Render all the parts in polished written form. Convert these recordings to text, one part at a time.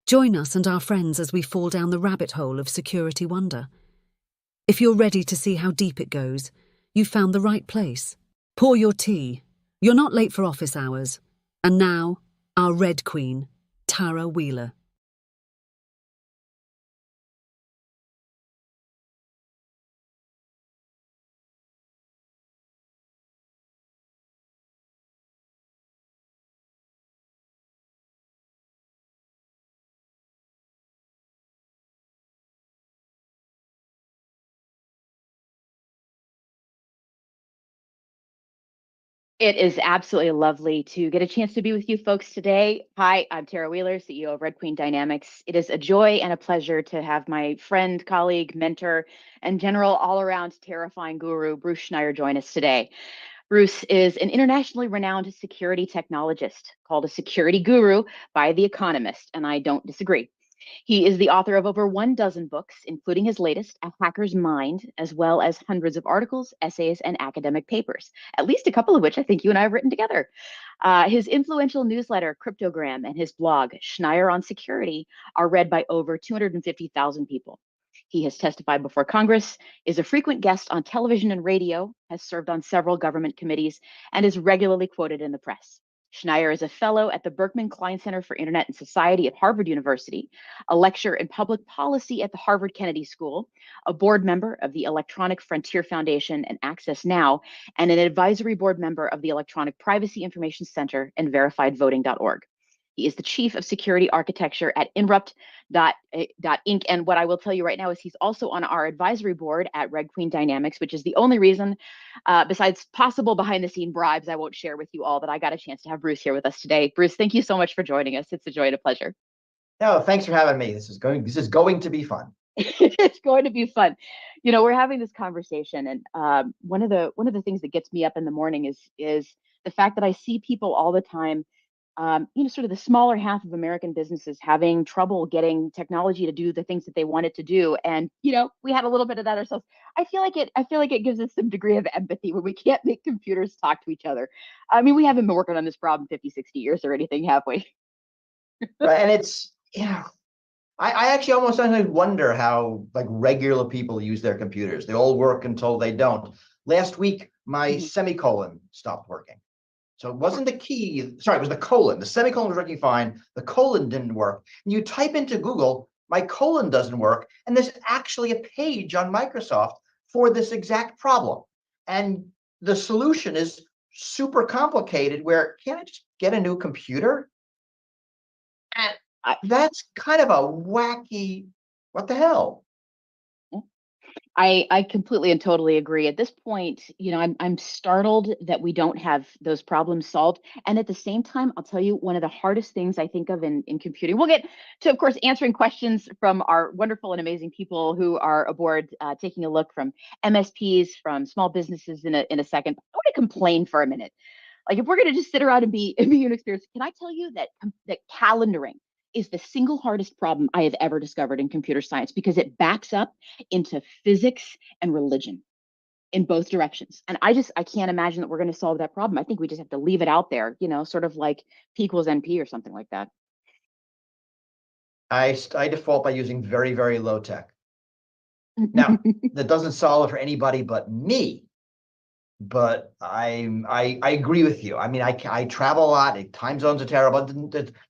Join us and our friends as we fall down the rabbit hole of security wonder. If you're ready to see how deep it goes, you've found the right place. Pour your tea. You're not late for office hours. And now, our Red Queen, Tarah Wheeler. It is absolutely lovely to get a chance to be with you folks today. Hi, I'm Tarah Wheeler, CEO of Red Queen Dynamics. It is a joy and a pleasure to have my friend, colleague, mentor, and general all-around terrifying guru, Bruce Schneier, join us today. Bruce is an internationally renowned security technologist called a security guru by The Economist, and I don't disagree. He is the author of over 12 books, including his latest, A Hacker's Mind, as well as hundreds of articles, essays, and academic papers, at least a couple of which I think you and I have written together. His influential newsletter, Cryptogram, and his blog, Schneier on Security, are read by over 250,000 people. He has testified before Congress, is a frequent guest on television and radio, has served on several government committees, and is regularly quoted in the press. Schneier is a fellow at the Berkman Klein Center for Internet and Society at Harvard University, a lecturer in public policy at the Harvard Kennedy School, a board member of the Electronic Frontier Foundation and Access Now, and an advisory board member of the Electronic Privacy Information Center and verifiedvoting.org. He is the chief of security architecture at Inrupt.inc. And what I will tell you right now is he's also on our advisory board at Red Queen Dynamics, which is the only reason, besides possible behind the scene bribes, I won't share with you all, that I got a chance to have Bruce here with us today. Bruce, thank you so much for joining us. It's a joy and a pleasure. No, thanks for having me. This is going to be fun. It's going to be fun. You know, we're having this conversation, and one of the things that gets me up in the morning is the fact that I see people all the time, sort of the smaller half of American businesses having trouble getting technology to do the things that they want it to do. And, we had a little bit of that ourselves. I feel like it gives us some degree of empathy when we can't make computers talk to each other. I mean, we haven't been working on this problem 50, 60 years or anything, have we? Right. And it's, I actually almost sometimes wonder how regular people use their computers. They all work until they don't. Last week, my semicolon stopped working. So it wasn't the key. Sorry, it was the colon. The semicolon was working fine. The colon didn't work. And you type into Google, my colon doesn't work. And there's actually a page on Microsoft for this exact problem. And the solution is super complicated, where can't I just get a new computer? And that's kind of a wacky, what the hell? I completely and totally agree. At this point, I'm startled that we don't have those problems solved. And at the same time, I'll tell you, one of the hardest things I think of in computing, we'll get to, of course, answering questions from our wonderful and amazing people who are aboard, taking a look from MSPs, from small businesses in a second. I want to complain for a minute. Like, if we're going to just sit around and be inexperienced, can I tell you that calendaring is the single hardest problem I have ever discovered in computer science, because it backs up into physics and religion in both directions. And I can't imagine that we're going to solve that problem. I think we just have to leave it out there, sort of like P equals NP or something like that. I default by using very, very low tech. Now, that doesn't solve it for anybody but me. But I agree with you. I mean, I travel a lot. Time zones are terrible.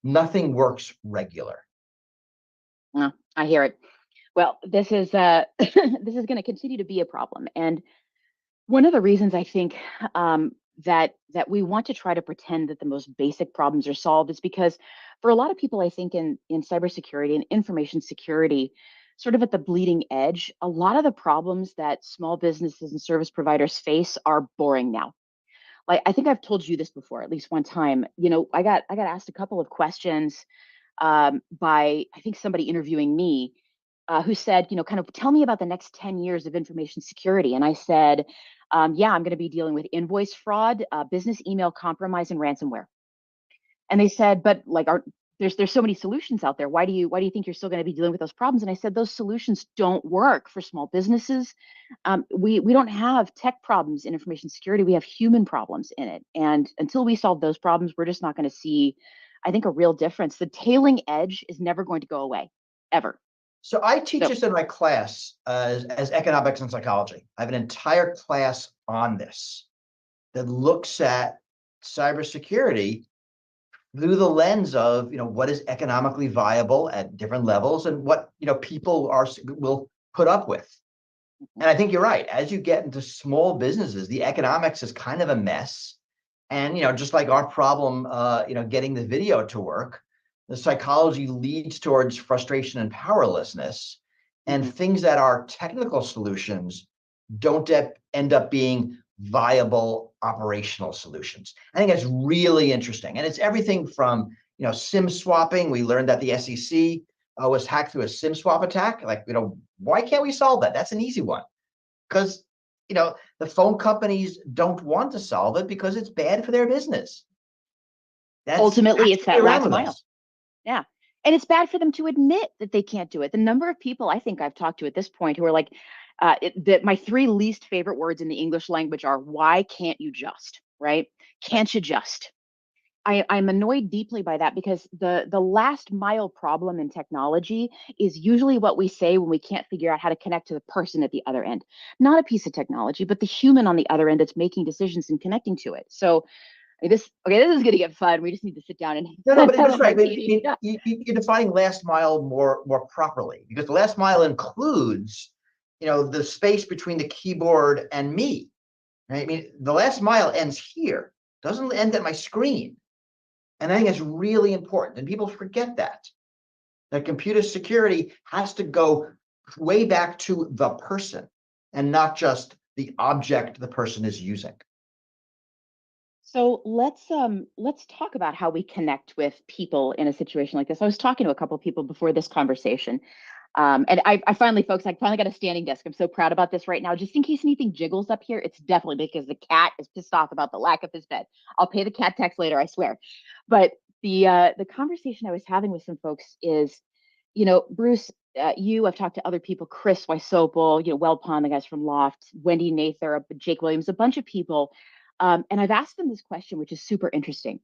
Nothing works regular. I hear it. Well, this is this is going to continue to be a problem. And one of the reasons I think that we want to try to pretend that the most basic problems are solved is because for a lot of people, I think in cybersecurity and information security, sort of at the bleeding edge, a lot of the problems that small businesses and service providers face are boring now. Like, I think I've told you this before, at least one time. I got asked a couple of questions by, I think, somebody interviewing me, who said, kind of tell me about the next 10 years of information security. And I said, yeah, I'm going to be dealing with invoice fraud, business email compromise, and ransomware. And they said, but there's so many solutions out there. Why do you think you're still going to be dealing with those problems? And I said, those solutions don't work for small businesses. We don't have tech problems in information security. We have human problems in it. And until we solve those problems, we're just not going to see I think, a real difference. The tailing edge is never going to go away, ever. So I teach this in my class as economics and psychology. I have an entire class on this that looks at cybersecurity through the lens of, what is economically viable at different levels and what, people will put up with. And I think you're right. As you get into small businesses, the economics is kind of a mess. And, just like our problem, getting the video to work, the psychology leads towards frustration and powerlessness, and things that are technical solutions don't end up being viable operational solutions. I think that's really interesting. And it's everything from, SIM swapping. We learned that the SEC was hacked through a SIM swap attack. Like, why can't we solve that? That's an easy one. Because, the phone companies don't want to solve it because it's bad for their business. Ultimately, it's that last mile. Us. Yeah. And it's bad for them to admit that they can't do it. The number of people I think I've talked to at this point who are like, that my 3 least favorite words in the English language are, why can't you just, right? Can't you just? I'm annoyed deeply by that, because the last mile problem in technology is usually what we say when we can't figure out how to connect to the person at the other end. Not a piece of technology, but the human on the other end that's making decisions and connecting to it. So this is going to get fun. We just need to sit down and no, but that's right. Yeah. You're defining last mile more properly, because the last mile includes, the space between the keyboard and me. Right? I mean, the last mile ends here, doesn't end at my screen. And I think it's really important, and people forget that computer security has to go way back to the person and not just the object the person is using. So let's talk about how we connect with people in a situation like this. I was talking to a couple of people before this conversation. And I finally, folks, I finally got a standing desk. I'm so proud about this right now. Just in case anything jiggles up here, it's definitely because the cat is pissed off about the lack of his bed. I'll pay the cat tax later, I swear. But the conversation I was having with some folks is, Bruce, I've talked to other people, Chris Wysopal, Wellpond, the guys from Loft, Wendy Nather, Jake Williams, a bunch of people. And I've asked them this question, which is super interesting.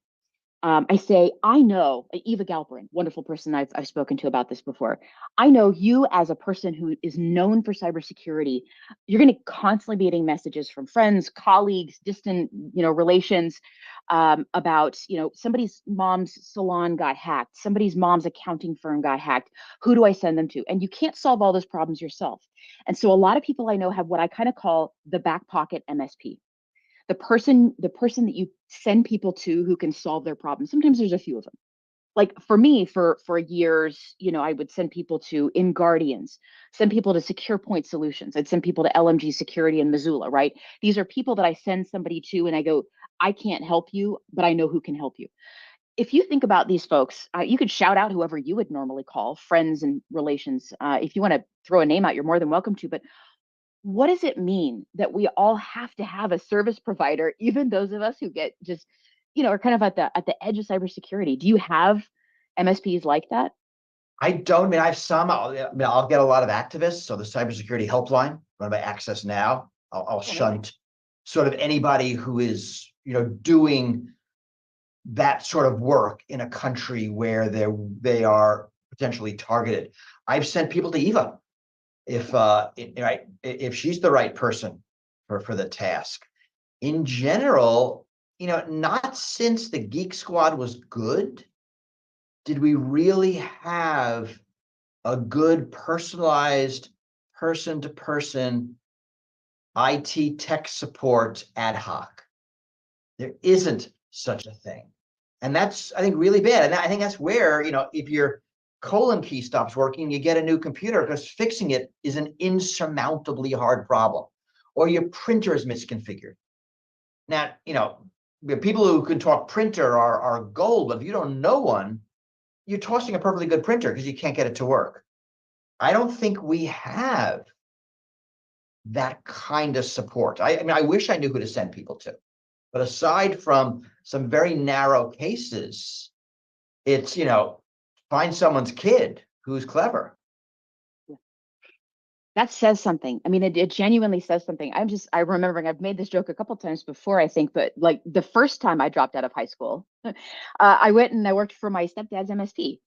I say, I know Eva Galperin, wonderful person I've spoken to about this before. I know you, as a person who is known for cybersecurity, you're going to constantly be getting messages from friends, colleagues, distant, relations, about, somebody's mom's salon got hacked, somebody's mom's accounting firm got hacked. Who do I send them to? And you can't solve all those problems yourself. And so a lot of people I know have what I kind of call the back pocket MSP. The person that you send people to who can solve their problems. Sometimes there's a few of them. Like for me, for years, I would send people to InGuardians, send people to Secure Point Solutions. I'd send people to LMG Security in Missoula, right? These are people that I send somebody to and I go, I can't help you, but I know who can help you. If you think about these folks, you could shout out whoever you would normally call friends and relations. If you want to throw a name out, you're more than welcome to. But what does it mean that we all have to have a service provider, even those of us who get just, are kind of at the edge of cybersecurity? Do you have MSPs like that? I don't. I mean, I have some. I'll get a lot of activists. So the cybersecurity helpline run by Access Now, I'll shunt sort of anybody who is, doing that sort of work in a country where they are potentially targeted. I've sent people to Eva if she's the right person for the task. In general, not since the Geek Squad was good did we really have a good personalized person-to-person IT tech support ad hoc. There isn't such a thing. And that's, I think, really bad. And I think that's where, if your colon key stops working, you get a new computer, because fixing it is an insurmountably hard problem. Or your printer is misconfigured. Now, people who can talk printer are gold, but if you don't know one, you're tossing a perfectly good printer because you can't get it to work. I don't think we have that kind of support. I mean, I wish I knew who to send people to. But aside from some very narrow cases, it's, find someone's kid who's clever. That says something. I mean, it genuinely says something. I'm remembering I've made this joke a couple times before, I think, but like the first time I dropped out of high school, I went and I worked for my stepdad's MSP.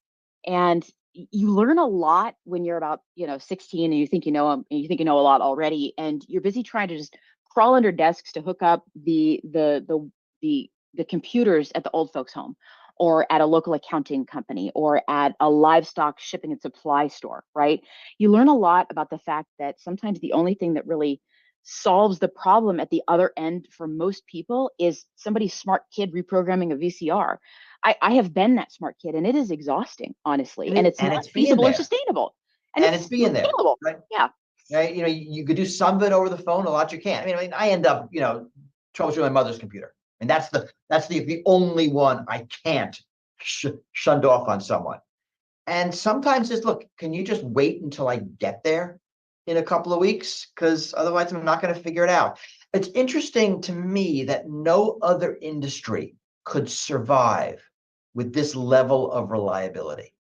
And you learn a lot when you're about, 16 and you think you know 'em, and you think you know a lot already, and you're busy trying to just crawl under desks to hook up the computers at the old folks' home or at a local accounting company or at a livestock shipping and supply store, right? You learn a lot about the fact that sometimes the only thing that really solves the problem at the other end for most people is somebody's smart kid reprogramming a VCR. I have been that smart kid and it is exhausting, honestly, and it's And not it's being feasible or there, sustainable. And and it's it's being not there, scalable. right? Yeah. Right? You could do some of it over the phone, a lot you can't. I mean, I end up, troubleshooting my mother's computer, and that's the only one I can't shunt off on someone. And sometimes it's, look, can you just wait until I get there in a couple of weeks? Because otherwise I'm not going to figure it out. It's interesting to me that no other industry could survive with this level of reliability.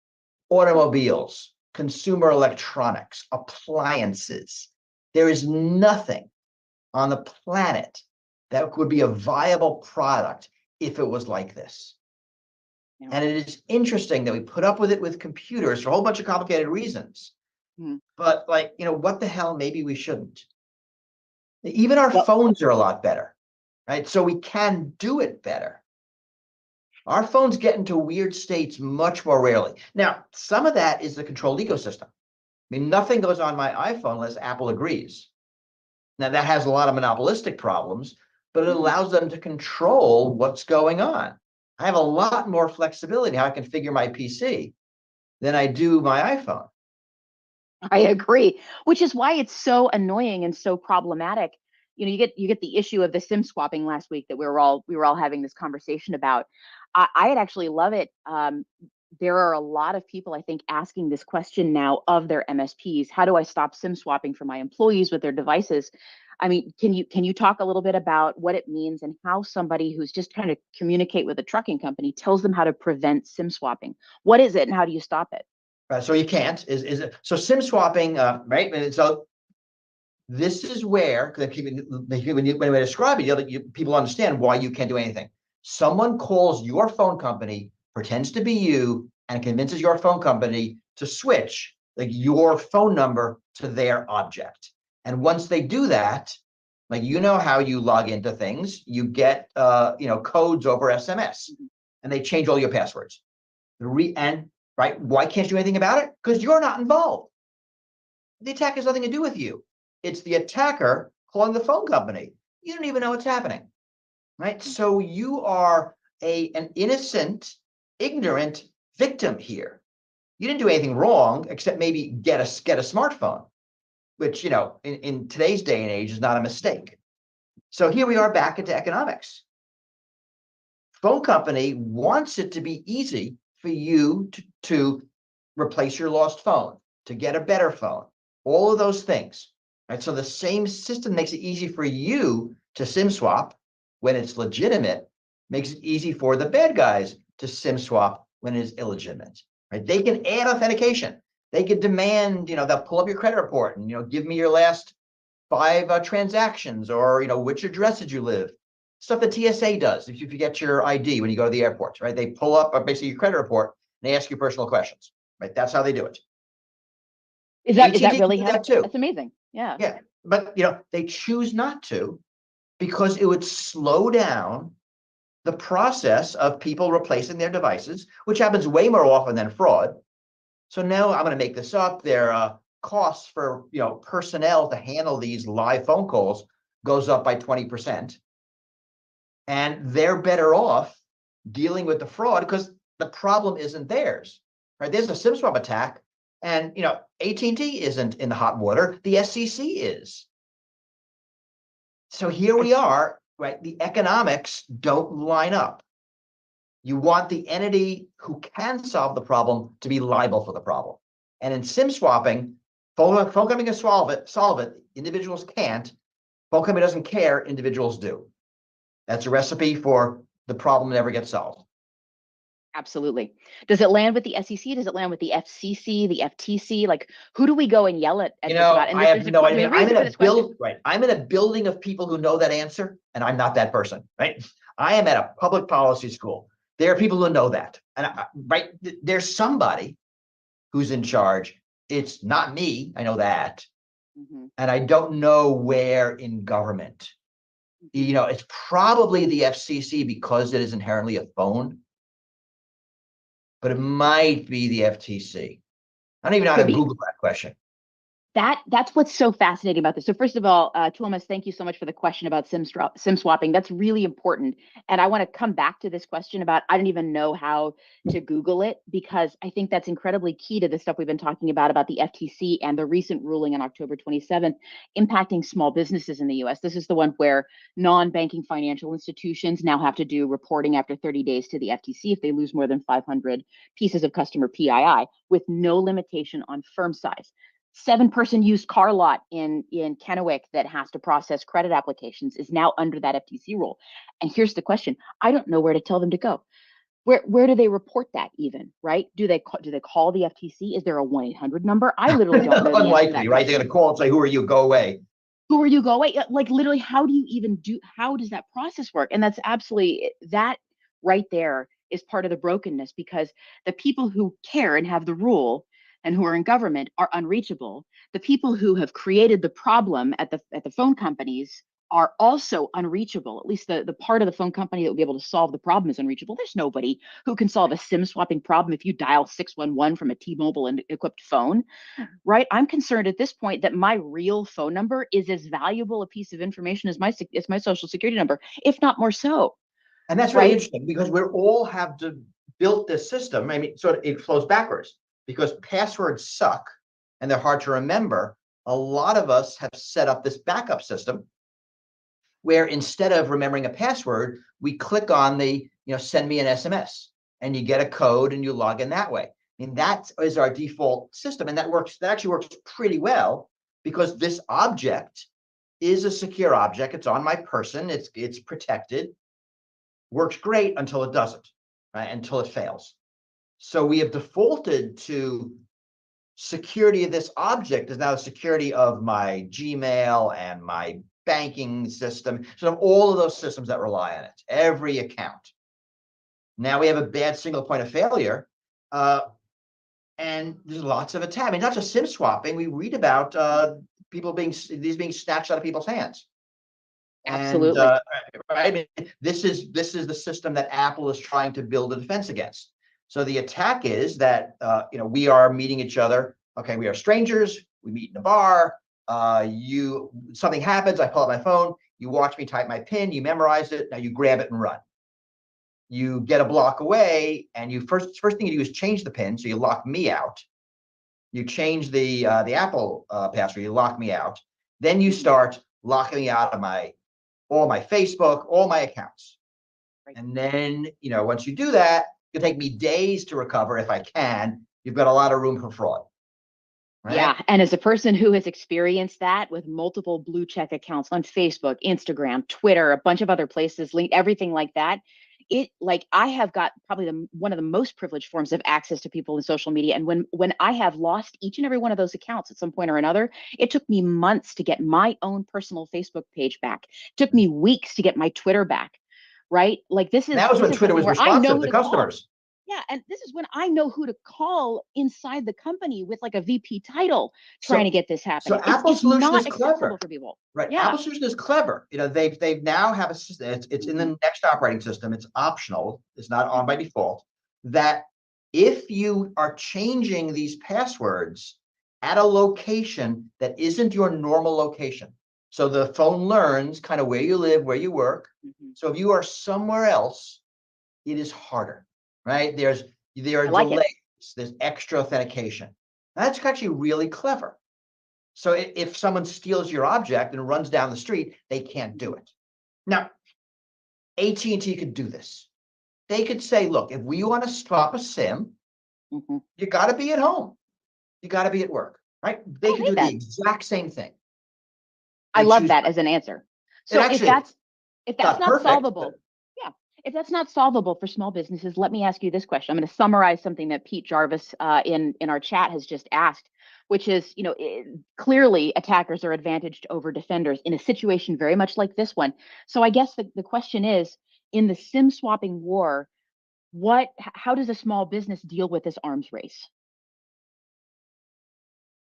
Automobiles, consumer electronics, appliances. There is nothing on the planet that would be a viable product if it was like this. Yeah. And it is interesting that we put up with it with computers for a whole bunch of complicated reasons. But what the hell, maybe we shouldn't. Even our Well, phones are a lot better, right? So we can do it better. Our phones get into weird states much more rarely. Now, some of that is the controlled ecosystem. I mean, nothing goes on my iPhone unless Apple agrees. Now, that has a lot of monopolistic problems, but it allows them to control what's going on. I have a lot more flexibility how I configure my PC than I do my iPhone. I agree, which is why it's so annoying and so problematic. You get the issue of the SIM swapping last week that we were all having this conversation about. I'd actually love it. There are a lot of people, I think, asking this question now of their MSPs. How do I stop SIM swapping for my employees with their devices? I mean, can you talk a little bit about what it means and how somebody who's just trying to communicate with a trucking company tells them how to prevent SIM swapping? What is it and how do you stop it? Right, so you can't is it so SIM swapping, right? And so this is where, because when I describe it, people understand why you can't do anything. Someone calls your phone company, pretends to be you, and convinces your phone company to switch like your phone number to their object. And once they do that, like how you log into things, you get codes over SMS, and they change all your passwords. And right, why can't you do anything about it? Because you're not involved. The attack has nothing to do with you. It's the attacker calling the phone company. You don't even know what's happening, right? So you are an innocent, ignorant victim here. You didn't do anything wrong except maybe get a smartphone, which in today's day and age is not a mistake. So here we are back into economics. Phone company wants it to be easy for you to replace your lost phone, to get a better phone, all of those things. Right? So the same system makes it easy for you to SIM swap when it's legitimate, makes it easy for the bad guys to SIM swap when it is illegitimate. Right? They can add authentication. They can demand, they'll pull up your credit report and give me your last 5 transactions, or which address did you live? Stuff that TSA does if you forget your ID when you go to the airport, right? They pull up basically your credit report and they ask you personal questions, right? That's how they do it. Is that AT&T can really do how? that too. That's amazing. Yeah. Yeah, but they choose not to because it would slow down the process of people replacing their devices, which happens way more often than fraud. So now I'm going to make this up. Their costs for personnel to handle these live phone calls goes up by 20%, and they're better off dealing with the fraud because the problem isn't theirs. Right? There's a SIM swap attack, and AT&T isn't in the hot water. The SEC is. So here we are. Right? The economics don't line up. You want the entity who can solve the problem to be liable for the problem. And in SIM swapping, phone company can solve it. Individuals can't. Phone company doesn't care. Individuals do. That's a recipe for the problem never gets solved. Absolutely. Does it land with the SEC? Does it land with the FCC, the FTC? Like, who do we go and yell at this about? And I have no idea. there's a reason for this question. Right. I'm in a building of people who know that answer, and I'm not that person, right? I am at a public policy school. There are people who know that. And right, there's somebody who's in charge. It's not me. I know that. Mhm. And I don't know where in government. It's probably the FCC because it is inherently a phone, but it might be the FTC. I don't even know how to Google that question. That's what's so fascinating about this. So first of all, Tuomas, thank you so much for the question about SIM swapping. That's really important. And I want to come back to this question about, I don't even know how to Google it, because I think that's incredibly key to the stuff we've been talking about the FTC and the recent ruling on October 27th impacting small businesses in the US. This is the one where non-banking financial institutions now have to do reporting after 30 days to the FTC if they lose more than 500 pieces of customer PII, with no limitation on firm size. 7-person used car lot in Kennewick that has to process credit applications is now under that FTC rule. And here's the question: I don't know where to tell them to go. Where do they report that even? Right? Do they call the FTC? Is there a 1-800 number? I literally don't know. Unlikely, right? They're going to call and say, "Who are you? Go away." Who are you? Go away. Like literally, how do you even do? How does that process work? And that's absolutely that right there is part of the brokenness, because the people who care and have the rule and who are in government are unreachable. The people who have created the problem at the phone companies are also unreachable. At least the part of the phone company that will be able to solve the problem is unreachable. There's nobody who can solve a SIM swapping problem if you dial 611 from a T-Mobile and equipped phone, right? I'm concerned at this point that my real phone number is as valuable a piece of information as my social security number, if not more so. And that's really interesting, because we all have to build this system. I mean, sort of it flows backwards, because passwords suck and they're hard to remember. A lot of us have set up this backup system where instead of remembering a password, we click on the, send me an SMS, and you get a code and you log in that way. I mean, that is our default system. And that actually works pretty well, because this object is a secure object. It's on my person. It's protected. Works great until it doesn't, right? Until it fails. So we have defaulted to security of this object is now the security of my Gmail and my banking system, sort of all of those systems that rely on it, every account. Now we have a bad single point of failure, and there's lots of attacks. I mean, not just SIM swapping. We read about people being snatched out of people's hands. Absolutely. And I mean, this is the system that Apple is trying to build a defense against. So the attack is that we are meeting each other. Okay, we are strangers. We meet in a bar. Something happens. I pull out my phone. You watch me type my PIN. You memorize it. Now you grab it and run. You get a block away, and you first thing you do is change the PIN. So you lock me out. You change the Apple password. You lock me out. Then you start locking me out of all my Facebook, all my accounts. Right. And then, once you do that, it'll take me days to recover if I can. You've got a lot of room for fraud. Right? Yeah. And as a person who has experienced that with multiple blue check accounts on Facebook, Instagram, Twitter, a bunch of other places, linked, everything like that, I have got probably one of the most privileged forms of access to people in social media. And when I have lost each and every one of those accounts at some point or another, it took me months to get my own personal Facebook page back. It took me weeks to get my Twitter back. Right? Like that was when Twitter was responsive to customers. Yeah, and this is when I know who to call inside the company with like a VP title trying to get this happening. So Apple's solution is clever for people. Right. Yeah. Apple's solution is clever. They've now have a system. It's in the next operating system. It's optional. It's not on by default. That if you are changing these passwords at a location that isn't your normal location, so the phone learns kind of where you live, where you work. So if you are somewhere else, it is harder, right? There are delays. There's extra authentication. That's actually really clever. So if someone steals your object and runs down the street, they can't do it. Now, AT&T could do this. They could say, look, if we want to swap a SIM, you got to be at home. You got to be at work, right? They could do the exact same thing. I love that as an answer. So if that's not solvable, if that's not solvable for small businesses, let me ask you this question. I'm going to summarize something that Pete Jarvis in our chat has just asked, which is, clearly attackers are advantaged over defenders in a situation very much like this one. So I guess the question is, in the SIM swapping war, how does a small business deal with this arms race?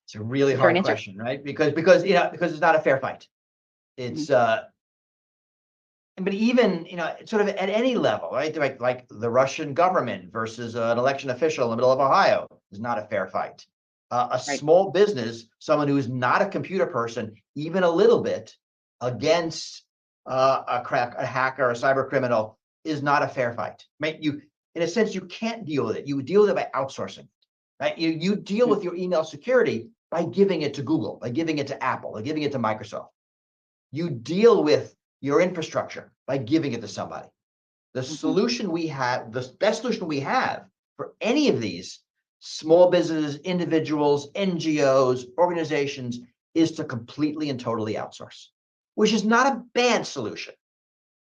It's a really Is there an hard answer? question, right? Because it's not a fair fight. It's but even sort of at any level, right? Like the Russian government versus an election official in the middle of Ohio is not a fair fight. A Right. small business, someone who is not a computer person, even a little bit, against a hacker, a cyber criminal, is not a fair fight. Right? In a sense, you can't deal with it. You deal with it by outsourcing, right? You deal with your email security by giving it to Google, by giving it to Apple, by giving it to Microsoft. You deal with your infrastructure by giving it to somebody. The solution we have, the best solution we have for any of these small businesses, individuals, NGOs, organizations, is to completely and totally outsource, which is not a bad solution,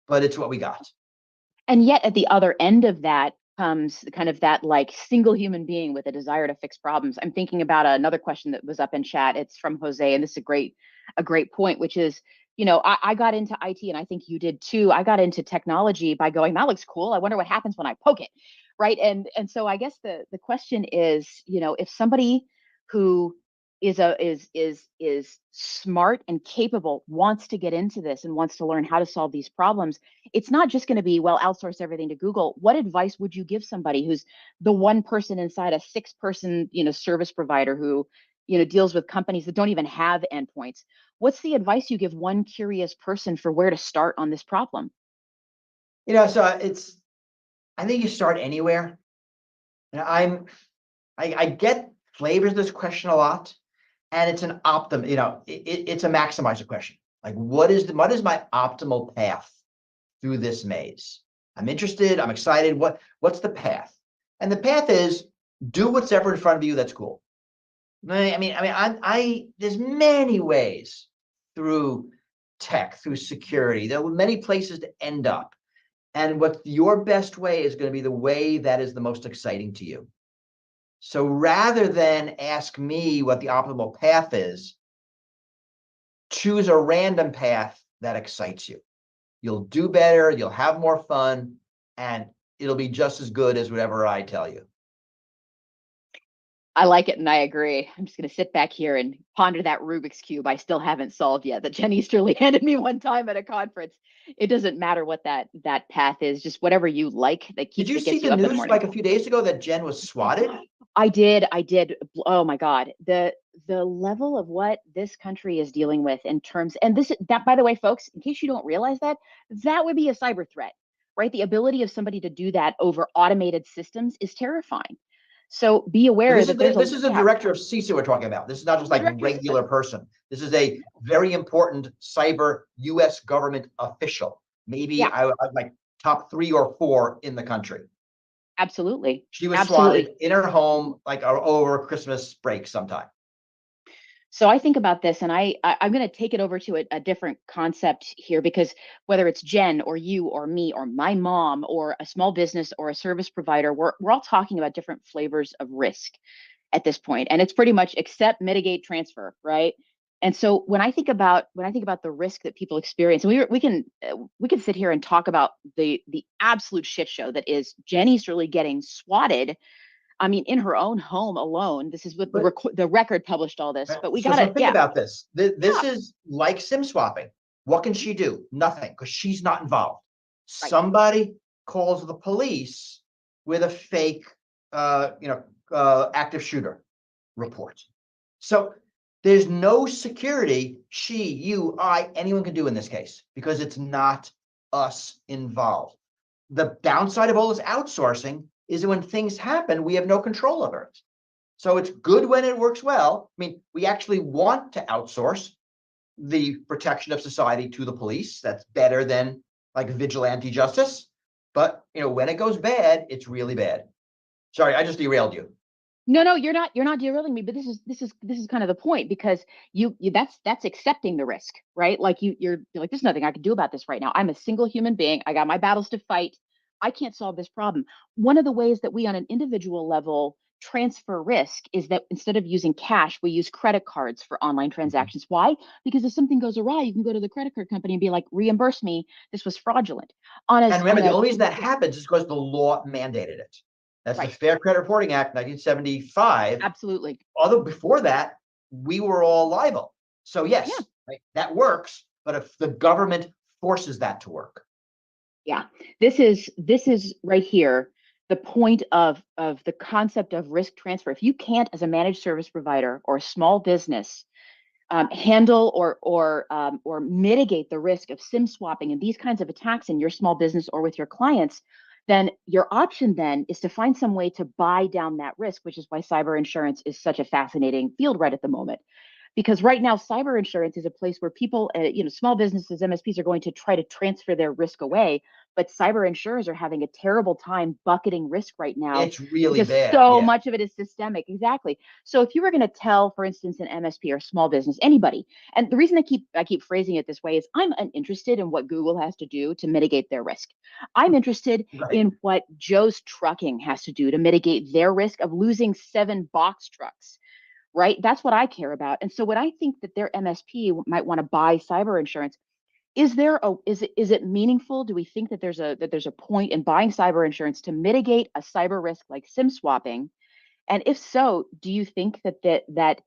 but it's what we got. And yet at the other end of that comes kind of that like single human being with a desire to fix problems. I'm thinking about another question that was up in chat. It's from Jose, and this is a great point, which is, I got into IT, and I think you did too. I got into technology by going, that looks cool. I wonder what happens when I poke it, right? And so I guess the question is, if somebody who is smart and capable wants to get into this and wants to learn how to solve these problems, it's not just going to be, well, outsource everything to Google. What advice would you give somebody who's the one person inside a 6-person, service provider who, deals with companies that don't even have endpoints? What's the advice you give one curious person for where to start on this problem? So I think you start anywhere. I get flavors of this question a lot, and it's an it's a maximizer question. Like, what is my optimal path through this maze? I'm interested, I'm excited. What's the path? And the path is do what's ever in front of you that's cool. There's many ways through tech, through security. There are many places to end up. And what your best way is going to be the way that is the most exciting to you. So rather than ask me what the optimal path is, choose a random path that excites you. You'll do better, you'll have more fun, and it'll be just as good as whatever I tell you. I like it, and I agree. I'm just going to sit back here and ponder that Rubik's Cube I still haven't solved yet, that Jen Easterly handed me one time at a conference. It doesn't matter what that path is, just whatever you like that Did you gets see you the up in the news morning. like a few days ago that Jen was swatted? I did. Oh my God. The level of what this country is dealing with in terms, and that, by the way, folks, in case you don't realize that would be a cyber threat, right? The ability of somebody to do that over automated systems is terrifying. So be aware that this is a director of CISA we're talking about. This is not just like a regular person. This is a very important cyber U.S. government official. Maybe I like top 3 or 4 in the country. Absolutely. She was swatted in her home like over Christmas break sometime. So I think about this, and I'm going to take it over to a different concept here, because whether it's Jen or you or me or my mom or a small business or a service provider, we're all talking about different flavors of risk at this point, and it's pretty much accept, mitigate, transfer, right? And so when I think about the risk that people experience, and we can sit here and talk about the absolute shit show that is Jen Easterly getting swatted. I mean, in her own home alone. This is what the record published all this, but we got to think about this. This is like SIM swapping. What can she do? Nothing, because she's not involved. Right. Somebody calls the police with a fake, active shooter report. So there's no security she, you, I, anyone can do in this case, because it's not us involved. The downside of all this outsourcing is that when things happen, we have no control over it. So it's good when it works well. I mean, we actually want to outsource the protection of society to the police. That's better than like vigilante justice. But when it goes bad, it's really bad. Sorry, I just derailed you. No, you're not derailing me, but this is kind of the point, because that's accepting the risk, right? Like you're like, there's nothing I can do about this right now. I'm a single human being. I got my battles to fight. I can't solve this problem. One of the ways that we on an individual level transfer risk is that instead of using cash, we use credit cards for online Mhm. transactions. Why? Because if something goes awry, you can go to the credit card company and be like, reimburse me. This was fraudulent. And remember, On the a only reason that happens is because the law mandated it. That's the right, Fair Credit Reporting Act, 1975. absolutely. Although before that, we were all liable. So Yeah. yes, right, that works. But if the government forces that to work, Yeah, this is right here the point of the concept of risk transfer. If you can't, as a managed service provider or a small business, handle or mitigate the risk of SIM swapping and these kinds of attacks in your small business or with your clients, then your option then is to find some way to buy down that risk, which is why cyber insurance is such a fascinating field right at the moment. Because right now, cyber insurance is a place where people, small businesses, MSPs are going to try to transfer their risk away, but cyber insurers are having a terrible time bucketing risk right now it's really because bad. so Yeah. much of it is systemic. Exactly. So if you were going to tell, for instance, an MSP or small business, anybody, and the reason I keep phrasing it this way is I'm uninterested in what Google has to do to mitigate their risk. I'm interested Right. in what Joe's Trucking has to do to mitigate their risk of losing 7 box trucks, right? That's what I care about. And so, what I think that their MSP might want to buy cyber insurance, is it meaningful? Do we think that there's a point in buying cyber insurance to mitigate a cyber risk like SIM swapping? And if so, do you think that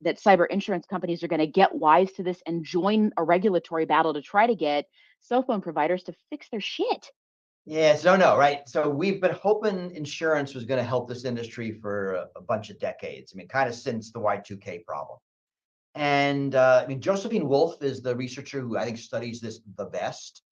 cyber insurance companies are going to get wise to this and join a regulatory battle to try to get cell phone providers to fix their shit? Yeah, so no, right. So we've been hoping insurance was going to help this industry for a bunch of decades. I mean, kind of since the Y2K problem. And I mean, Josephine Wolf is the researcher who I think studies this the best.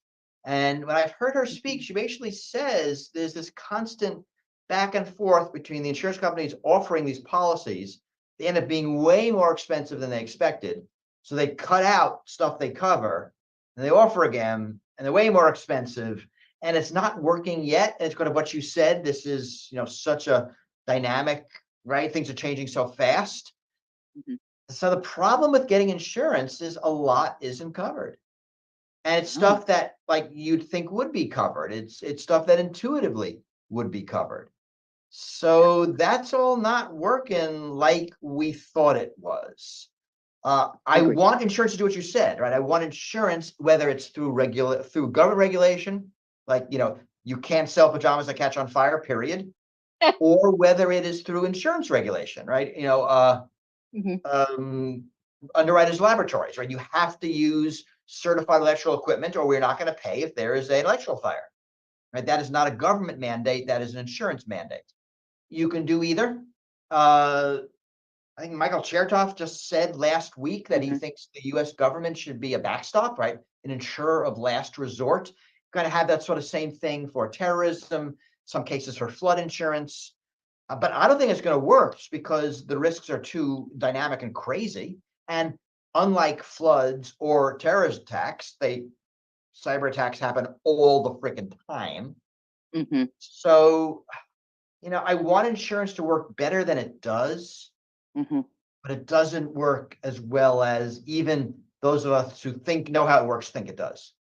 And when I've heard her speak, Mhm. she basically says there's this constant back and forth between the insurance companies offering these policies. They end up being way more expensive than they expected. So they cut out stuff they cover and they offer again, and they're way more expensive. And it's not working yet. And it's going to what you said. This is, such a dynamic, right? Things are changing so fast. Mhm. So the problem with getting insurance is a lot isn't covered. And it's Oh, stuff that like you'd think would be covered. It's stuff that intuitively would be covered. So that's all not working like we thought it was. I agreed. want insurance to do what you said, right? I want insurance, whether it's through government regulation, like you can't sell pajamas that catch on fire, period, or whether it is through insurance regulation, right? Mhm. Um, underwriters laboratories, right? You have to use certified electrical equipment or we're not going to pay if there is an electrical fire, right? That is not a government mandate. That is an insurance mandate. You can do either. Uh, I think Michael Chertoff just said last week that he Mhm. thinks the US government should be a backstop, right? An insurer of last resort. Going to have that sort of same thing for terrorism, some cases for flood insurance. But I don't think it's going to work because the risks are too dynamic and crazy. And unlike floods or terrorist attacks, cyber attacks happen all the freaking time. Mhm. So, I want insurance to work better than it does, Mhm. but it doesn't work as well as even those of us who know how it works think it does.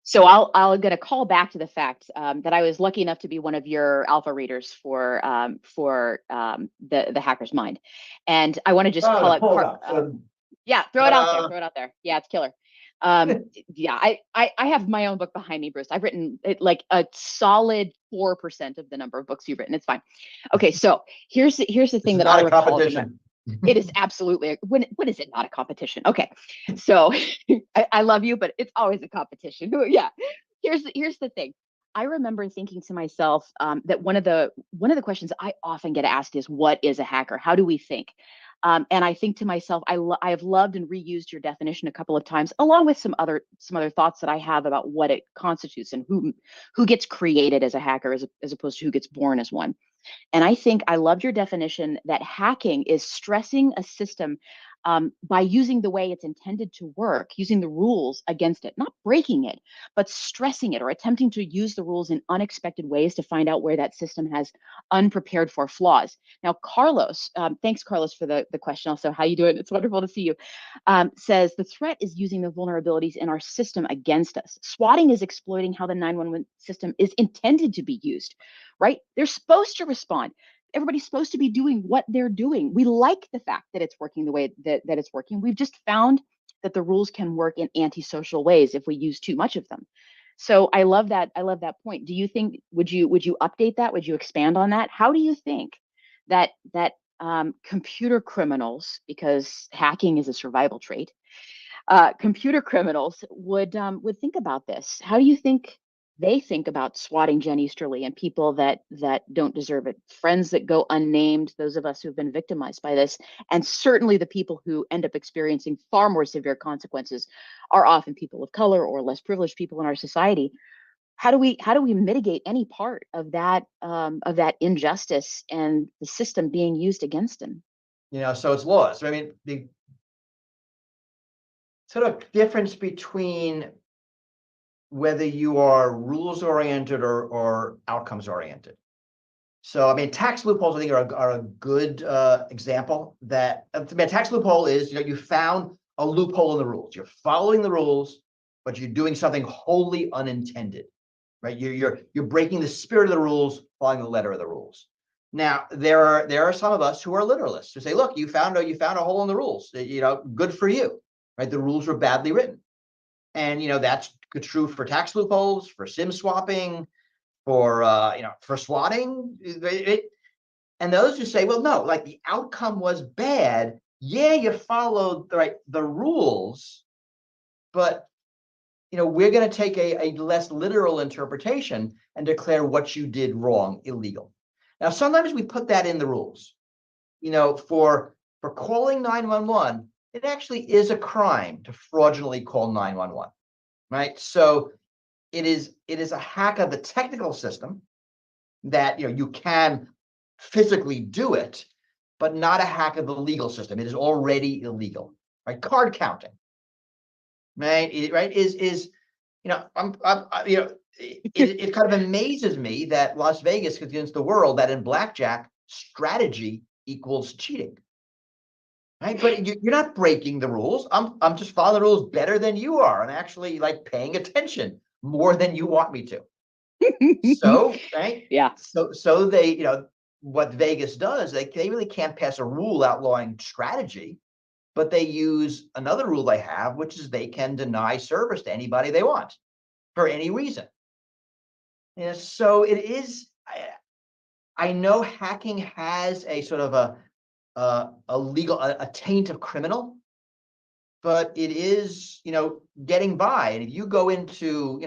So I'll get a call back to the fact that I was lucky enough to be one of your alpha readers for the Hacker's Mind, and I want to just Oh, call no, it hold part. on. So, Yeah, throw it out there. uh, Throw it out there. Yeah, it's killer. Yeah, I have my own book behind me, Bruce. I've written it like a solid 4% of the number of books you've written. It's fine. Okay, so here's the this thing is that I not a recall from that. competition. It is absolutely when is it not a competition? Okay, so I love you, but it's always a competition. Yeah, here's the thing. I remember thinking to myself that one of the questions I often get asked is, "What is a hacker? How do we think?" And I think to myself, I have loved and reused your definition a couple of times, along with some other thoughts that I have about what it constitutes and who gets created as a hacker as opposed to who gets born as one. And I think I loved your definition that hacking is stressing a system by using the way it's intended to work, using the rules against it, not breaking it, but stressing it or attempting to use the rules in unexpected ways to find out where that system has unprepared for flaws. Now, Carlos, thanks, Carlos, for the question. Also, how you doing? It's wonderful to see you. Says the threat is using the vulnerabilities in our system against us. Swatting is exploiting how the 911 system is intended to be used, right? They're supposed to respond. Everybody's supposed to be doing what they're doing. We like the fact that it's working the way that it's working. We've just found that the rules can work in antisocial ways if we use too much of them. So I love that. I love that point. Do you think, would you update that? Would you expand on that? How do you think that computer criminals, because hacking is a survival trait, computer criminals would think about this? How do you think they think about swatting Jen Easterly and people that don't deserve it, friends that go unnamed, those of us who've been victimized by this, and certainly the people who end up experiencing far more severe consequences are often people of color or less privileged people in our society. How do we mitigate any part of that injustice and the system being used against them? So it's laws. I mean, the sort of difference between whether you are rules oriented or outcomes oriented. So, I mean, tax loopholes, I think, are a good example. That I mean, tax loophole is, you found a loophole in the rules. You're following the rules, but you're doing something wholly unintended, right? You're breaking the spirit of the rules, following the letter of the rules. Now, there are some of us who are literalists who say, look, you found a hole in the rules. Good for you, right? The rules were badly written, and that's true for tax loopholes, for SIM swapping, for swatting. And those who say, well, no, like the outcome was bad. Yeah, you followed the rules, but we're going to take a less literal interpretation and declare what you did wrong illegal. Now, sometimes we put that in the rules. For calling 911, it actually is a crime to fraudulently call 911, right? So it is a hack of the technical system that you can physically do it, but not a hack of the legal system. It is already illegal, right? Card counting, right? Is it kind of amazes me that Las Vegas convinced the world that in blackjack, strategy equals cheating, right? But you're not breaking the rules. I'm just following the rules better than you are, and actually paying attention more than you want me to. So, right? Yeah. So they, what Vegas does, they really can't pass a rule outlawing strategy, but they use another rule they have, which is they can deny service to anybody they want for any reason. So it is. I know hacking has a sort of a legal a taint of criminal, but it is getting by. And if you go into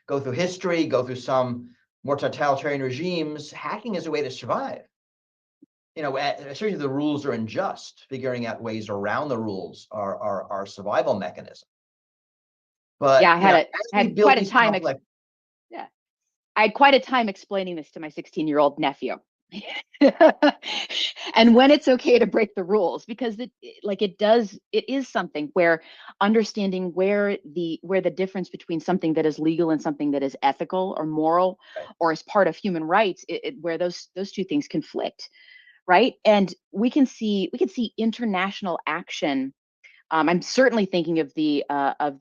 go through history, go through some more totalitarian regimes, hacking is a way to survive. Especially if the rules are unjust, figuring out ways around the rules are our survival mechanism. But yeah, I had quite a time. Yeah, I had quite a time explaining this to my 16-year-old nephew. And when it's okay to break the rules, because it is something where understanding where the difference between something that is legal and something that is ethical or moral, right, or as part of human rights, where those two things conflict, right? And we can see international action. I'm certainly thinking of the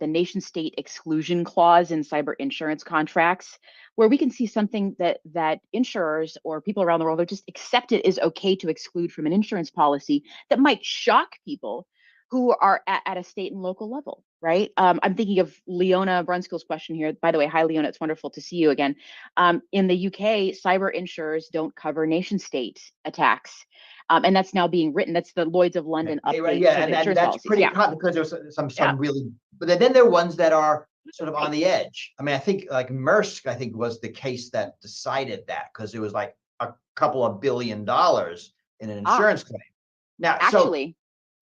nation state exclusion clause in cyber insurance contracts, where we can see something that insurers or people around the world are just accept it is okay to exclude from an insurance policy that might shock people who are at a state and local level, right? I'm thinking of Leona Brunskill's question here. By the way, hi Leona, it's wonderful to see you again. In the UK, cyber insurers don't cover nation state attacks. And that's now being written. That's the Lloyd's of London update. Right, yeah, to the and that's policies. pretty common because there's some really, but then there are ones that are sort of on the edge. I mean, I think Maersk, I think was the case that decided that, because it was like a couple of $1 billion in an insurance claim. Now, actually,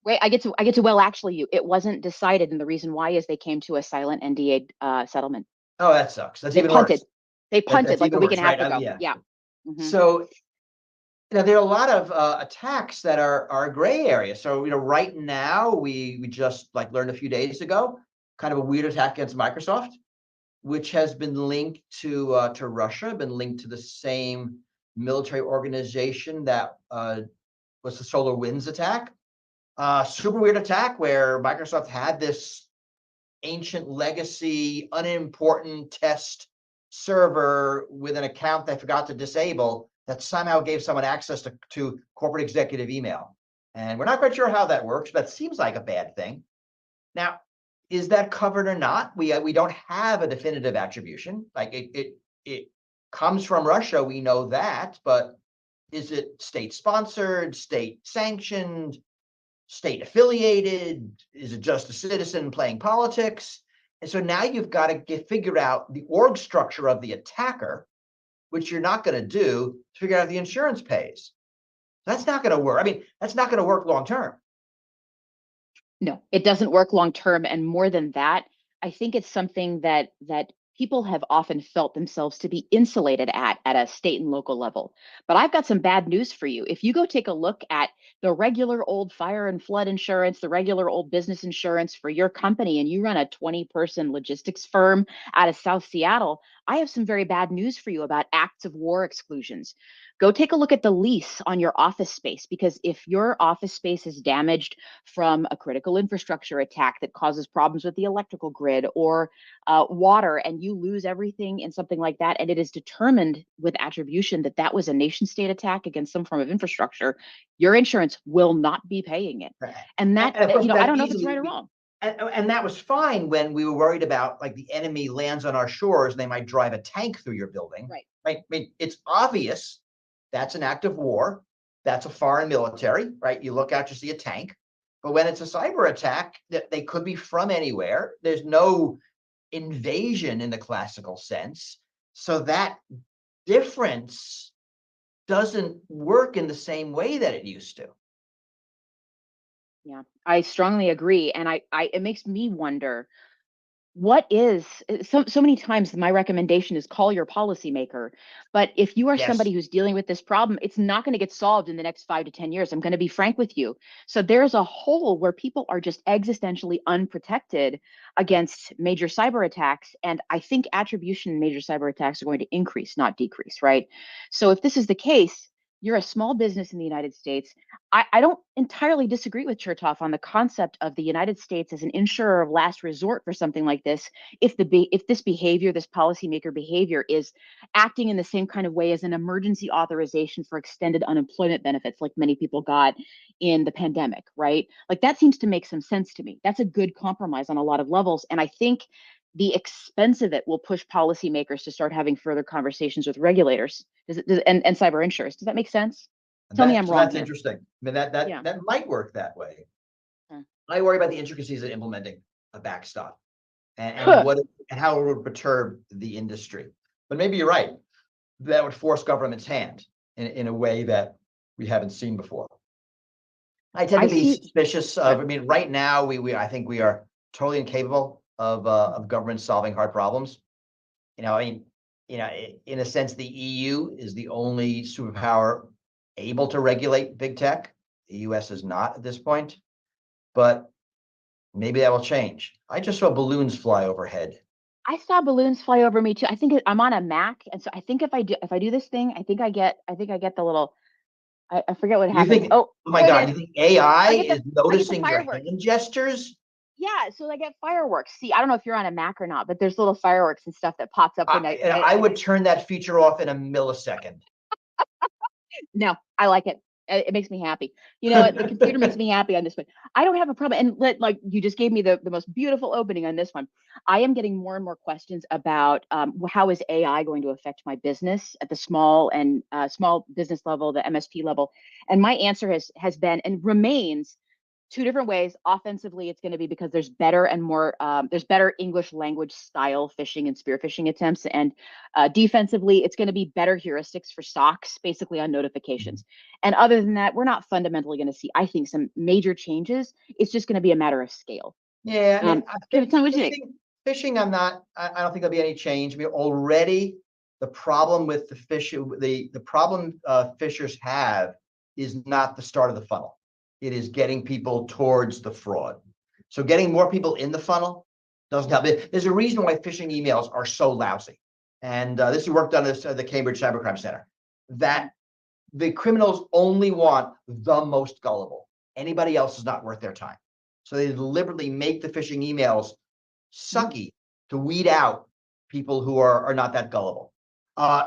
wait, I get to actually you. It wasn't decided, and the reason why is they came to a silent NDA settlement. Oh, that sucks. That's They even punted. worse. They punted That's like a even week worse, and a half right? ago. Yeah. Mm-hmm. So there are a lot of attacks that are a gray area. So, right now we just like learned a few days ago, kind of a weird attack against Microsoft, which has been linked to Russia, been linked to the same military organization that was the SolarWinds attack. Super weird attack where Microsoft had this ancient legacy, unimportant test server with an account they forgot to disable that somehow gave someone access to corporate executive email. And we're not quite sure how that works, but it seems like a bad thing. Now, is that covered or not? We don't have a definitive attribution. Like it comes from Russia, we know that, but is it state sponsored, state sanctioned, state affiliated? Is it just a citizen playing politics? And so now you've got to figure out the org structure of the attacker, which you're not going to do to figure out if the insurance pays. That's not going to work. I mean, that's not going to work long term. No, it doesn't work long term. And more than that, I think it's something that people have often felt themselves to be insulated at a state and local level. But I've got some bad news for you. If you go take a look at the regular old fire and flood insurance, the regular old business insurance for your company, and you run a 20-person logistics firm out of South Seattle, I have some very bad news for you about acts of war exclusions. Go take a look at the lease on your office space, because if your office space is damaged from a critical infrastructure attack that causes problems with the electrical grid or water, and you lose everything in something like that, and it is determined with attribution that that was a nation state attack against some form of infrastructure, your insurance will not be paying it. And that, And of course, I don't know if it's right or wrong. And that was fine when we were worried about like the enemy lands on our shores and they might drive a tank through your building. Right. I mean, it's obvious that's an act of war. That's a foreign military, right? You look out, you see a tank. But when it's a cyber attack, that they could be from anywhere. There's no invasion in the classical sense. So that difference doesn't work in the same way that it used to. Yeah, I strongly agree. And it makes me wonder, what is so many times my recommendation is call your policymaker. But if you are somebody Yes. who's dealing with this problem, it's not going to get solved in the next 5 to 10 years. I'm going to be frank with you. So there's a hole where people are just existentially unprotected against major cyber attacks. And I think attribution in major cyber attacks are going to increase, not decrease, right? So if this is the case, you're a small business in the United States. I don't entirely disagree with Chertoff on the concept of the United States as an insurer of last resort for something like this. If this behavior, this policymaker behavior, is acting in the same kind of way as an emergency authorization for extended unemployment benefits, like many people got in the pandemic, right? Like that seems to make some sense to me. That's a good compromise on a lot of levels, and I think the expense of it will push policymakers to start having further conversations with regulators and cyber insurers. Does that make sense? Tell me I'm wrong That's here. interesting. I mean, that might work that way. Hmm. I worry about the intricacies of implementing a backstop and how it would perturb the industry. But maybe you're right. That would force government's hand in a way that we haven't seen before. I tend to be suspicious of. I mean, right now I think we are totally incapable of government solving hard problems. I mean, in a sense, the EU is the only superpower able to regulate big tech. The US is not at this point, but maybe that will change. I just saw balloons fly overhead. I saw balloons fly over me too. I think I'm on a Mac, and so I think if I do this thing, I think I get the little. I forget what You happens. think? Oh My God! You think AI is noticing your fireworks. hand gestures? Yeah, so I get fireworks. See, I don't know if you're on a Mac or not, but there's little fireworks and stuff that pops up when I would turn that feature off in a millisecond. No, I like it. It makes me happy. You know what? The computer makes me happy on this one. I don't have a problem. And like you just gave me the most beautiful opening on this one. I am getting more and more questions about how is AI going to affect my business at the small business level, the MSP level. And my answer has been and remains two different ways. Offensively, it's going to be because there's better and more there's better English language style phishing and spear phishing attempts, and defensively, it's going to be better heuristics for SOCs, basically on notifications. And other than that, we're not fundamentally going to see, I think, some major changes. It's just going to be a matter of scale. Yeah, I mean, tell me what you think. phishing, I don't think there'll be any change. I mean, already the problem with the problem phishers have is not the start of the funnel. It is getting people towards the fraud. So getting more people in the funnel doesn't help. There's a reason why phishing emails are so lousy. And this is work done at the Cambridge Cybercrime Center, that the criminals only want the most gullible. Anybody else is not worth their time. So they deliberately make the phishing emails sucky to weed out people who are not that gullible.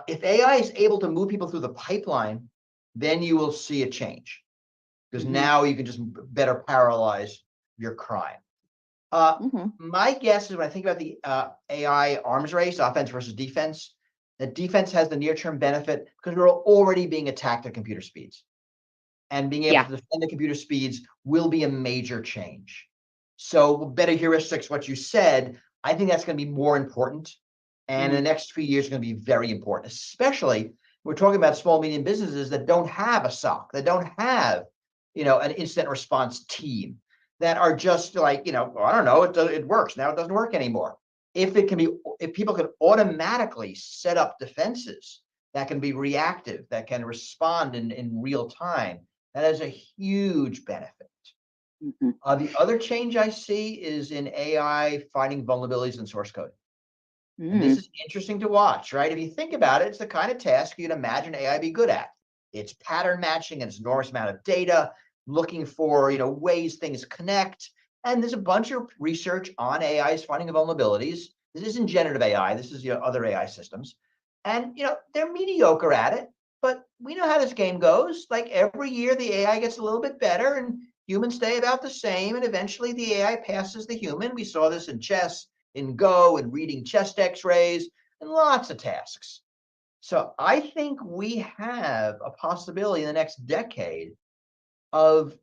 If AI is able to move people through the pipeline, then you will see a change, because now you can just better paralyze your crime. My guess is when I think about the AI arms race, offense versus defense, that defense has the near-term benefit because we're already being attacked at computer speeds. And being able to defend the computer speeds will be a major change. So better heuristics, what you said, I think that's going to be more important. And in the next few years, it's going to be very important, especially we're talking about small, medium businesses that don't have a SOC, that don't have, an incident response team, that are just like, I don't know, it works. Now it doesn't work anymore. If people can automatically set up defenses that can be reactive, that can respond in real time, that is a huge benefit. The other change I see is in AI finding vulnerabilities in source code. And this is interesting to watch, right? If you think about it, it's the kind of task you'd imagine AI be good at. It's pattern matching, and it's an enormous amount of data, looking for, ways things connect. And there's a bunch of research on AI's finding of vulnerabilities. This isn't generative AI. This is, other AI systems. And, they're mediocre at it, but we know how this game goes. Like every year, the AI gets a little bit better and humans stay about the same. And eventually the AI passes the human. We saw this in chess, in Go, and reading chest x-rays, and lots of tasks. So I think we have a possibility in the next decade of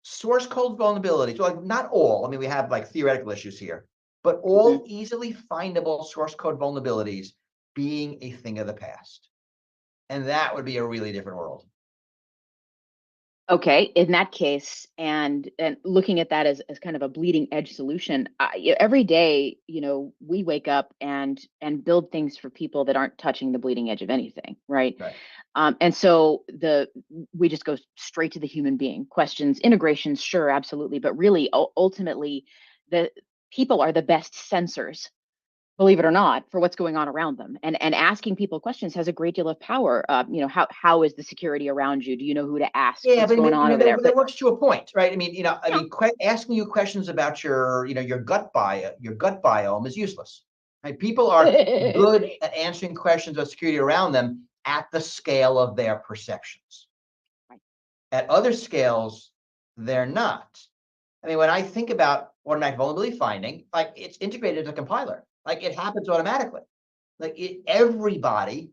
source code vulnerabilities. Well, like not all. I mean, we have like theoretical issues here, but all easily findable source code vulnerabilities being a thing of the past. And that would be a really different world. Okay, in that case, and looking at that as kind of a bleeding edge solution, every day, we wake up and build things for people that aren't touching the bleeding edge of anything, right? And so we just go straight to the human being questions, integrations, sure, absolutely, but really, ultimately, the people are the best sensors, believe it or not, for what's going on around them. And asking people questions has a great deal of power. How is the security around you? Do you know who to ask? Yeah, what's but going on over there? That works to a point, right? Asking you questions about your gut biome is useless. Right? People are good at answering questions about security around them at the scale of their perceptions. Right. At other scales, they're not. I mean, when I think about automatic vulnerability finding, like it's integrated as a compiler. Like it happens automatically. Like everybody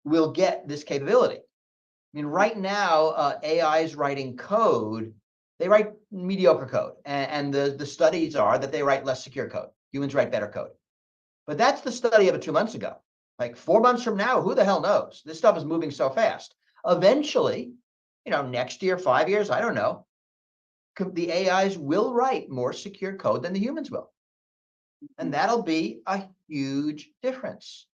will get this capability. I mean, right now, AI is writing code. They write mediocre code, and the studies are that they write less secure code. Humans write better code. But that's the study of it 2 months ago. Like 4 months from now, who the hell knows? This stuff is moving so fast. Eventually, next year, 5 years, I don't know, the AIs will write more secure code than the humans will. And that'll be a huge difference.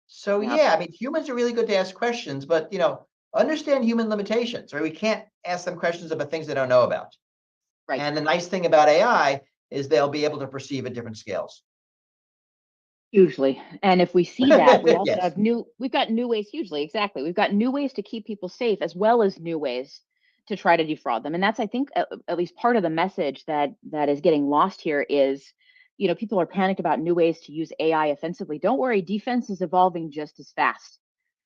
So yeah, I mean, humans are really good to ask questions, but understand human limitations, right? We can't ask them questions about things they don't know about. Right. And the nice thing about AI is they'll be able to perceive at different scales. Hugely. And if we see that, we also Yes. have we've got new ways, hugely, exactly. We've got new ways to keep people safe, as well as new ways to try to defraud them. And that's, I think, at least part of the message that is getting lost here is, people are panicked about new ways to use AI offensively. Don't worry, defense is evolving just as fast,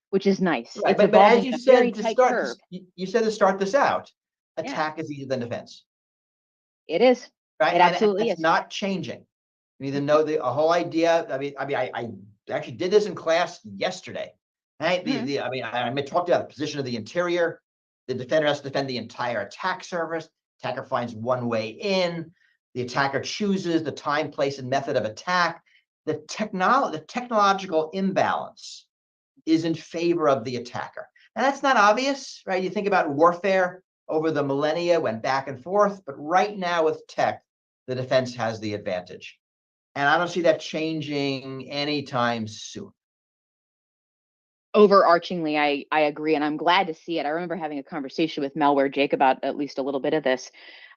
which is nice. Right. It's But as evolving you at a very said to tight start curve. you said to start this out, Yeah. attack is easier than defense. It is. Right. It absolutely it's is. not changing. You either know the whole idea. I actually did this in class yesterday. Right. I talked about the position of the interior. The defender has to defend the entire attack surface. Attacker finds one way in. The attacker chooses the time, place, and method of attack. The technological imbalance is in favor of the attacker. And that's not obvious, right? You think about warfare over the millennia, went back and forth, but right now with tech, the defense has the advantage. And I don't see that changing anytime soon. Overarchingly, I agree, and I'm glad to see it. I remember having a conversation with Malware Jake about at least a little bit of this,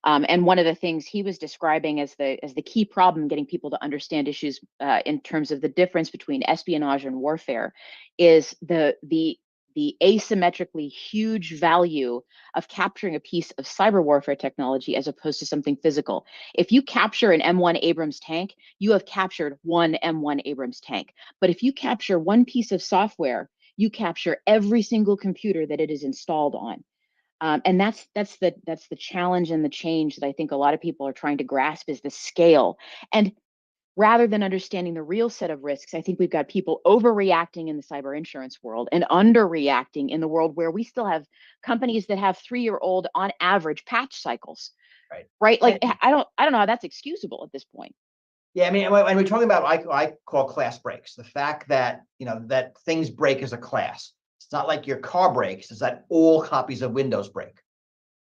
and one of the things he was describing as the key problem, getting people to understand issues in terms of the difference between espionage and warfare, is the asymmetrically huge value of capturing a piece of cyber warfare technology as opposed to something physical. If you capture an M1 Abrams tank, you have captured one M1 Abrams tank. But if you capture one piece of software, you capture every single computer that it is installed on. And that's the challenge and the change that I think a lot of people are trying to grasp, is the scale. And rather than understanding the real set of risks, I think we've got people overreacting in the cyber insurance world and underreacting in the world where we still have companies that have 3-year-old on average patch cycles. Right? Like, I don't know how that's excusable at this point. Yeah, I mean, when we're talking about, I call class breaks, the fact that, that things break as a class. It's not like your car breaks, it's that all copies of Windows break,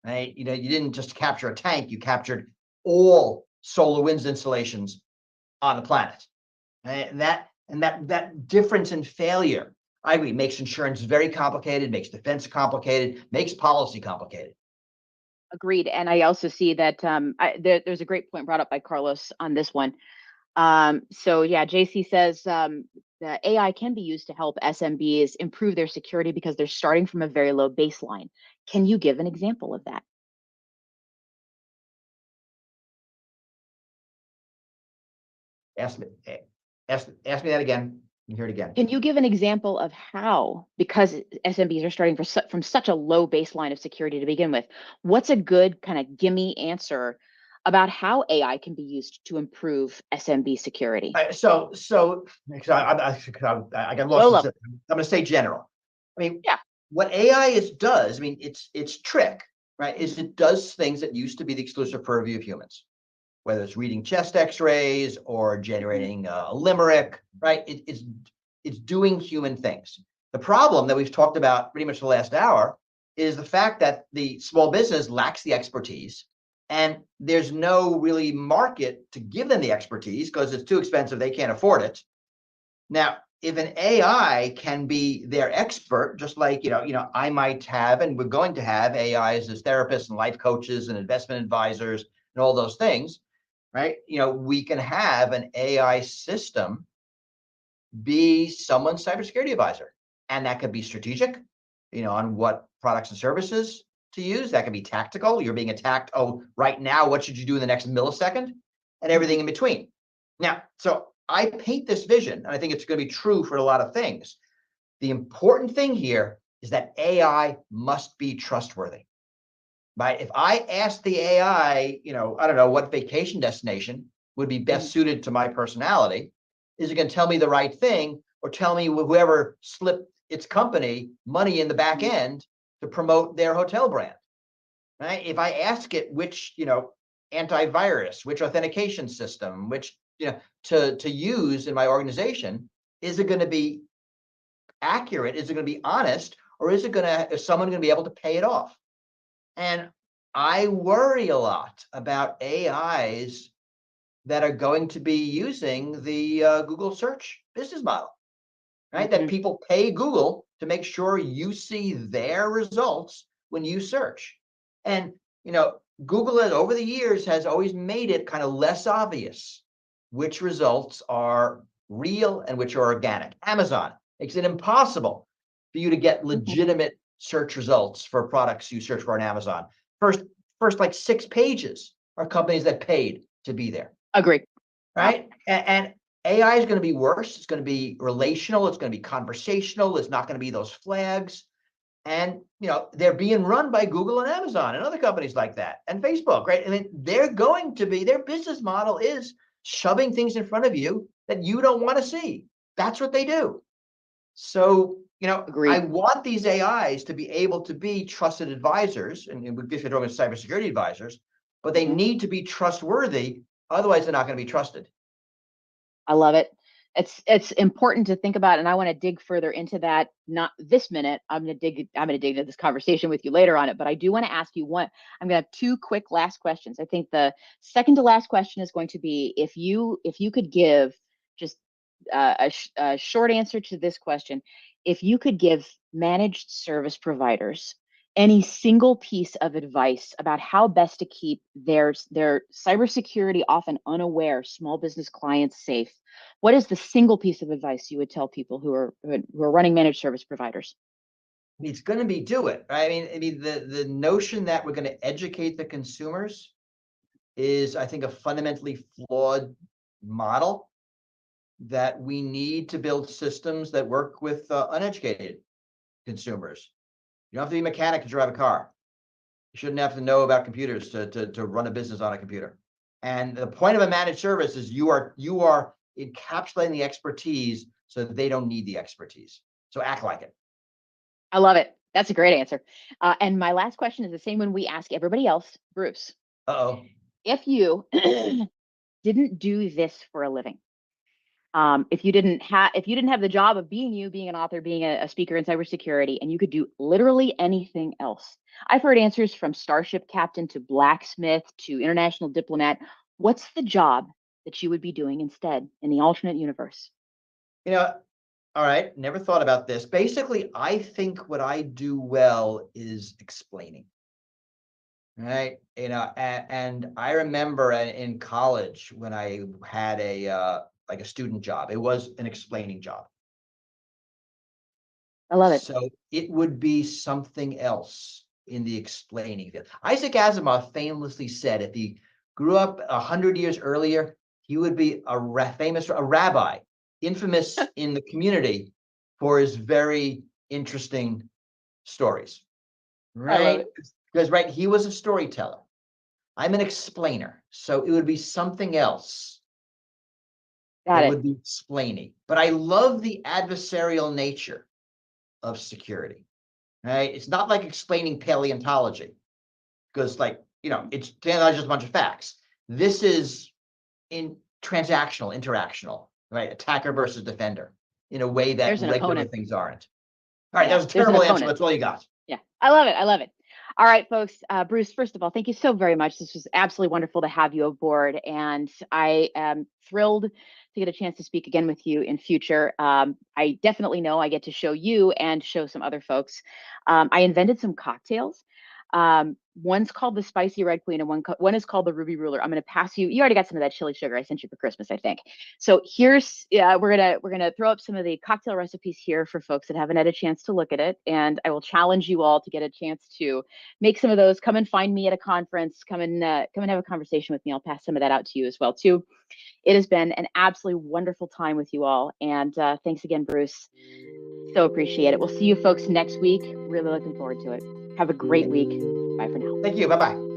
right? You didn't just capture a tank, you captured all SolarWinds installations on the planet. And that difference in failure, I agree, makes insurance very complicated, makes defense complicated, makes policy complicated. Agreed. And I also see that there's a great point brought up by Carlos on this one. So yeah, JC says the AI can be used to help SMBs improve their security because they're starting from a very low baseline. Can you give an example of that? Ask me that again. You hear it again. Can you give an example of how, because SMBs are starting from such a low baseline of security to begin with, what's a good kind of gimme answer about how AI can be used to improve SMB security? So because I got Low lost. level. I'm going to say general. I mean, Yeah. what AI does, I mean, its trick, right, is it does things that used to be the exclusive purview of humans, whether it's reading chest X-rays or generating a limerick, right? It's doing human things. The problem that we've talked about pretty much the last hour is the fact that the small business lacks the expertise, and there's no really market to give them the expertise because it's too expensive. They can't afford it. Now, if an AI can be their expert, just like I might have, and we're going to have AIs as therapists and life coaches and investment advisors and all those things, right? We can have an AI system be someone's cybersecurity advisor, and that could be strategic, on what products and services to use. That can be tactical. You're being attacked. Oh, right now, what should you do in the next millisecond? And everything in between. Now, so I paint this vision, and I think it's going to be true for a lot of things. The important thing here is that AI must be trustworthy. Right? If I ask the AI, I don't know what vacation destination would be best suited to my personality, is it going to tell me the right thing, or tell me whoever slipped its company money in the back end to promote their hotel brand? Right? If I ask it which, antivirus, which authentication system, which, to use in my organization, is it going to be accurate? Is it going to be honest? Or is someone going to be able to pay it off? And I worry a lot about AIs that are going to be using the Google search business model, right? That people pay Google to make sure you see their results when you search. And, Google over the years has always made it kind of less obvious which results are real and which are organic. Amazon makes it impossible for you to get legitimate search results for products you search for on Amazon. First like 6 pages are companies that paid to be there. Agree. Right? And AI is going to be worse. It's going to be relational. It's going to be conversational. It's not going to be those flags. And, they're being run by Google and Amazon and other companies like that, and Facebook, right? I mean, their business model is shoving things in front of you that you don't want to see. That's what they do. So, I want these AIs to be able to be trusted advisors, and if you're talking cybersecurity advisors, but they need to be trustworthy. Otherwise, they're not going to be trusted. I love it. It's important to think about, and I want to dig further into that. Not this minute. I'm going to dig into this conversation with you later on it. But I do want to ask you one. I'm going to have two quick last questions. I think the second to last question is going to be if you could give just a short answer to this question. If you could give managed service providers any single piece of advice about how best to keep their cybersecurity, often unaware small business clients safe, what is the single piece of advice you would tell people who are running managed service providers? It's going to be do it. Right? I mean, the notion that we're going to educate the consumers is, I think, a fundamentally flawed model. That we need to build systems that work with uneducated consumers. You don't have to be a mechanic to drive a car. You shouldn't have to know about computers to run a business on a computer. And the point of a managed service is you are encapsulating the expertise so that they don't need the expertise. So act like it. I love it. That's a great answer. And my last question is the same one we ask everybody else. Bruce, Uh-oh. if you didn't do this for a living, if you didn't have the job of being an author, being a speaker in cybersecurity, and you could do literally anything else. I've heard answers from starship captain to blacksmith to international diplomat. What's the job that you would be doing instead in the alternate universe? All right, never thought about this. Basically, I think what I do well is explaining. Right. And I remember in college when I had a student job, it was an explaining job. I love it. So it would be something else in the explaining field. Isaac Asimov famously said if he grew up 100 years earlier, he would be a rabbi, infamous in the community for his very interesting stories. Right? Because he was a storyteller. I'm an explainer, so it would be something else. That would be explaining. But I love the adversarial nature of security. Right? It's not like explaining paleontology, because it's not just a bunch of facts. This is interactional, right? Attacker versus defender in a way that regular things aren't. All right, that was a terrible answer. That's all you got. Yeah, I love it. I love it. All right, folks. Bruce, first of all, thank you so very much. This was absolutely wonderful to have you aboard, and I am thrilled to get a chance to speak again with you in future. I definitely know I get to show you and show some other folks. I invented some cocktails. One's called the Spicy Red Queen, and one is called the Ruby Ruler. I'm going to pass you. You already got some of that chili sugar I sent you for Christmas, I think. So here's we're gonna throw up some of the cocktail recipes here for folks that haven't had a chance to look at it, and I will challenge you all to get a chance to make some of those. Come and find me at a conference. Come and have a conversation with me. I'll pass some of that out to you as well too. It has been an absolutely wonderful time with you all, and thanks again, Bruce. So appreciate it. We'll see you folks next week. Really looking forward to it. Have a great week. Bye for now. Thank you. Bye-bye.